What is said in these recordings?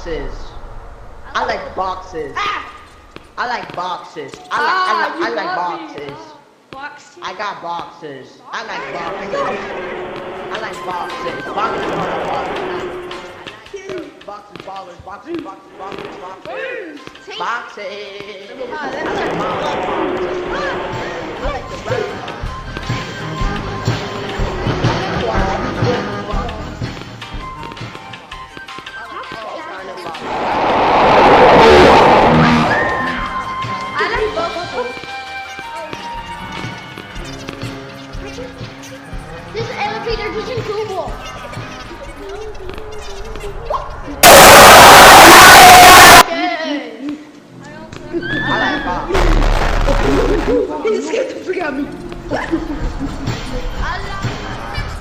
boxes. I like boxes. I like boxes. I like boxes. Boxes? I got boxes. I like boxes. I like boxes. Boxes are a boxes. Boxes, ballers, boxes, boxes, boxes, boxes. Boxes. I like boxes. I like the round. This elevator doesn't go. I like boxes. He's scared to forget me.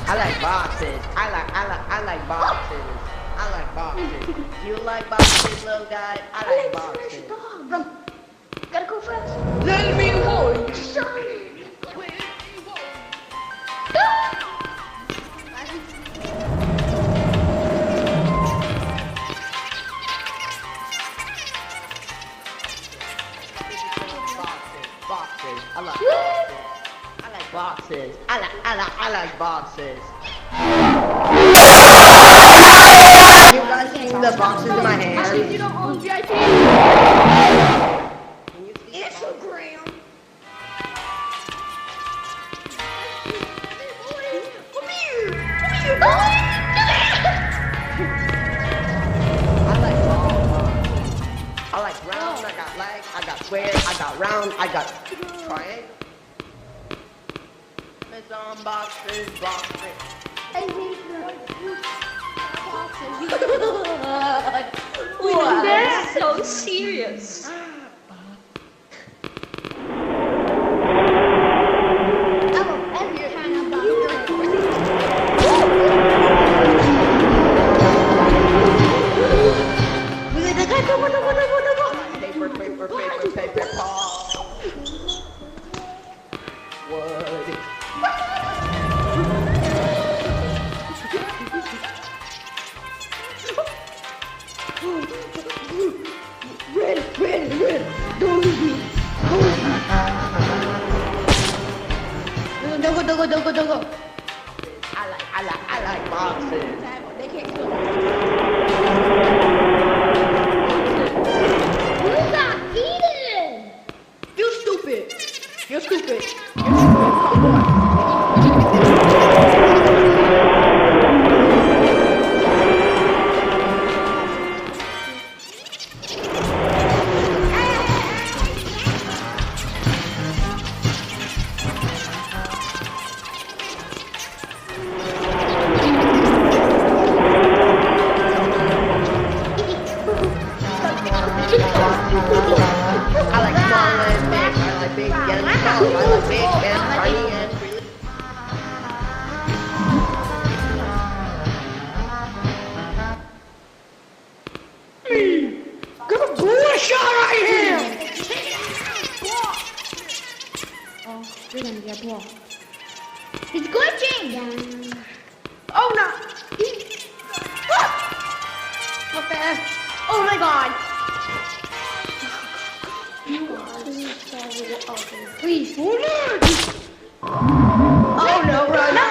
I like boxes. I like boxes. I like boxes. You like boxes, little guy? I like boxes. Run. Gotta go fast. Let me go. Boxes. I like boxes. I like boxes. I like boxes. You guys see the boxes in my hand? You don't own VIP. Instagram. Come here. I like boxes. I like round. I got legs. I got square. I got round. I got triangle. It's on boxes. Boxes. I hate What? That's so serious. Paper, Paul. What? Red. Don't leave me. Don't go. I like boxes. They can't kill me. Who's not eating? You're stupid. You're stupid. I like small and big. I like big and small. I like big and tiny and really. Get a bullet shot right here! Oh, you're gonna get blocked. He's glitching! Oh no! What the F? Oh my god! Please, hold on! Oh no, run! No!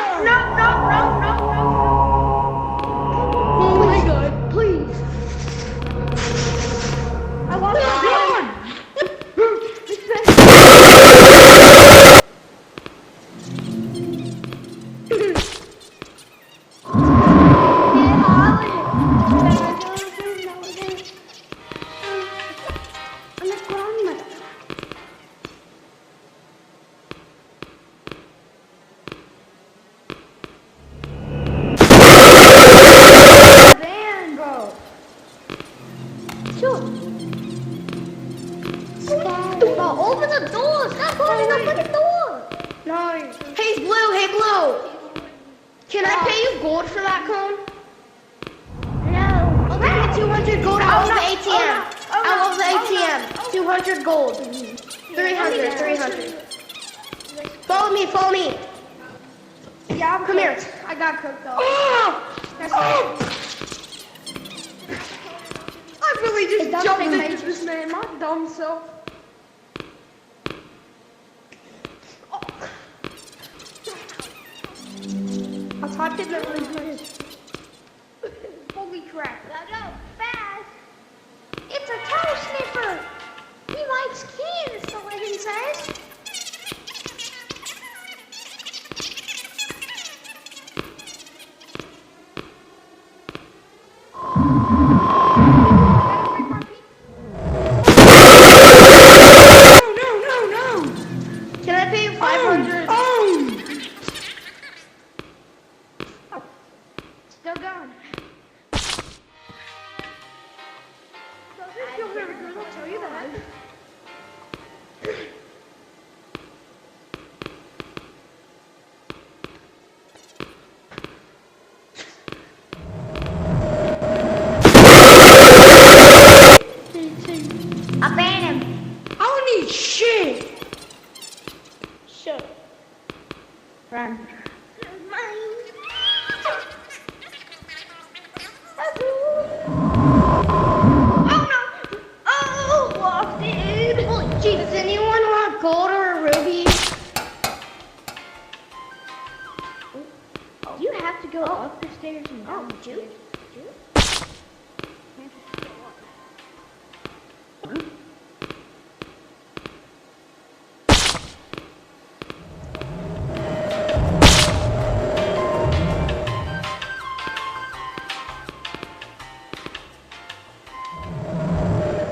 Oh my god, please! I want to run! Open the door! Stop opening the fucking door! No. Hey, Blue! Can I pay you gold for that cone? No. Okay, 200 gold out of the ATM. Out of the ATM. 200 gold. 300. Follow me. Yeah, come here. I got cooked though. I really It just does jumped make into sense. this man, my dumb self. I'll talk to them really good. Holy crap. Go fast. It's a toe sniffer. He likes kids, the legend says. No. Can I pay you 500? Still going. Still very good, I'll tell you that. I banned him. I don't need shit. Shut. Run. Oh no! Oh, lost it. Holy jeez, does anyone want gold or a ruby? You have to go up the stairs and down the stairs.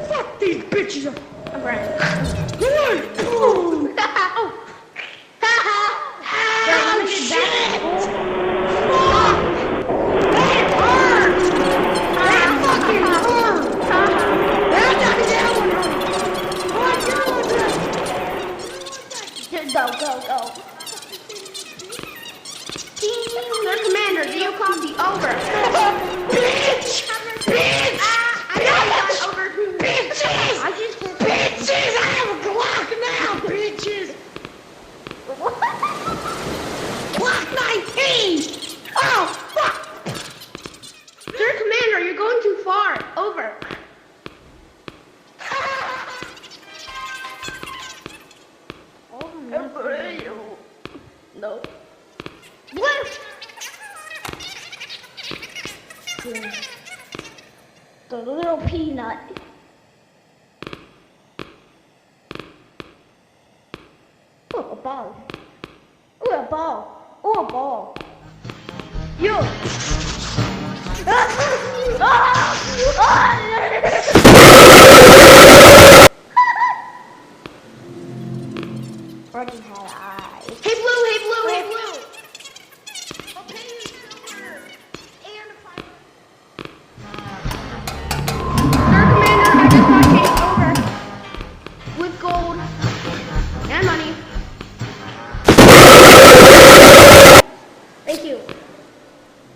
Fuck these bitches. I'm running. Boom. Oh. Oh, shit. Go. Sir Commander, do you copy? Over. Bitch! I got over to Bitches! I just hit Bitches! I have a Glock now, bitches! Glock 19! Oh, fuck! Sir Commander, you're going too far. Over. No. Blue. The little peanut. Oh, a ball. Ooh, a ball. Ooh, a ball. Yo. Already had eyes. Hey, Blue. I'll pay you silver and a five. Sir Commander, I just got chased over. With gold. And money. Thank you.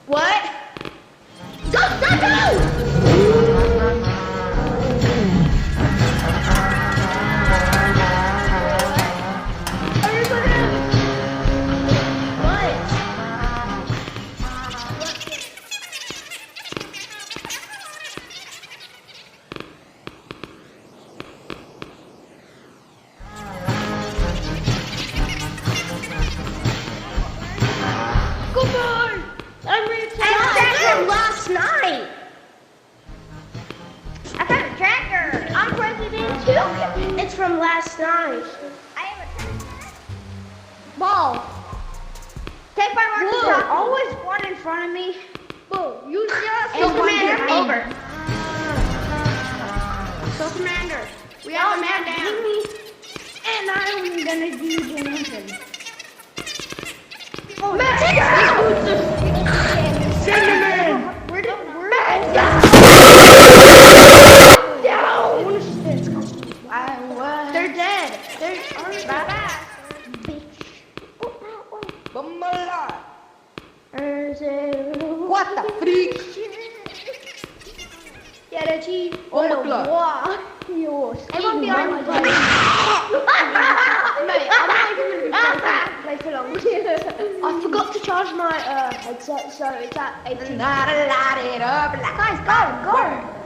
What? Go! Goodbye! I'm ready to From last night. I found a tracker. I'm president too. It's from last night. I have a tracker. Ball. Take my mark. Whoa. There's always one in front of me. Whoa, you just And one Commander, behind. over. So Commander, we have a man down. And I'm gonna do Jonathan. Oh, man, Cinnamon! Where did they're dead. They're Bumala! What the freak? Get a cheese. Oh my God. Wow. You're Everyone be on my Mate, I'm not even gonna play for long. I forgot to charge my headset, so it's at 18. Not a lot it up like Guys, go.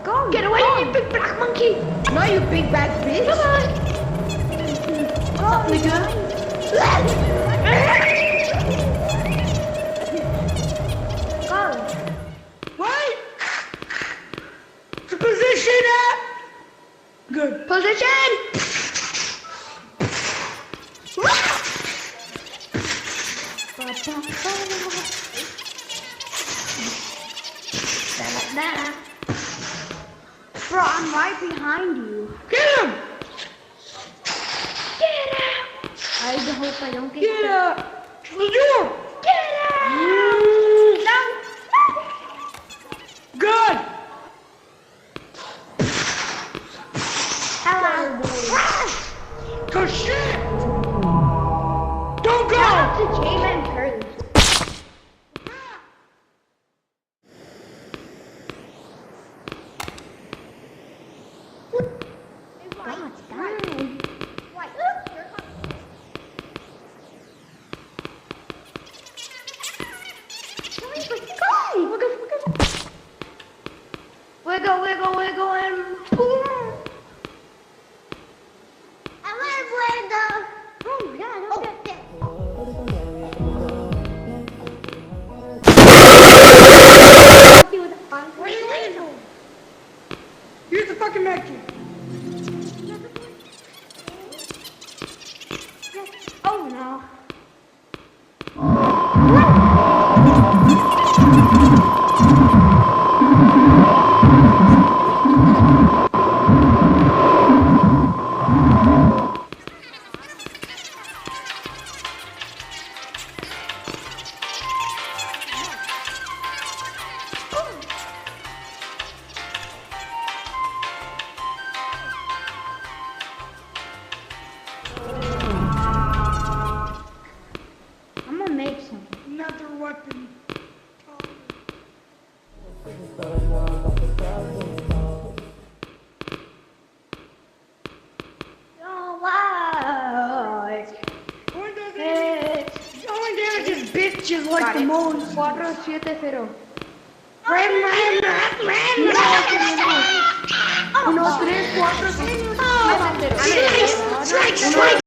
Go. Get away, you big black monkey! No, you big bad bitch! Come on! What's up, nigga? Go. Wait! To position it! Good. Position! Bro, I'm right behind you. Get him! Get out! I hope I don't Get up! To the door! Get out! No! Good! Hello. Good shit! Don't go! Shout out to J-Man Curly. God's dying. Wiggle, wiggle, wiggle, and boom! I want to play the... Oh, yeah, don't get that. Where are you landing? Use the fucking medkit. Oh, no. I'm gonna make some. Another weapon. Only damages bitches like the most. 470. Ram. 1, 3, 4, 5. Strike!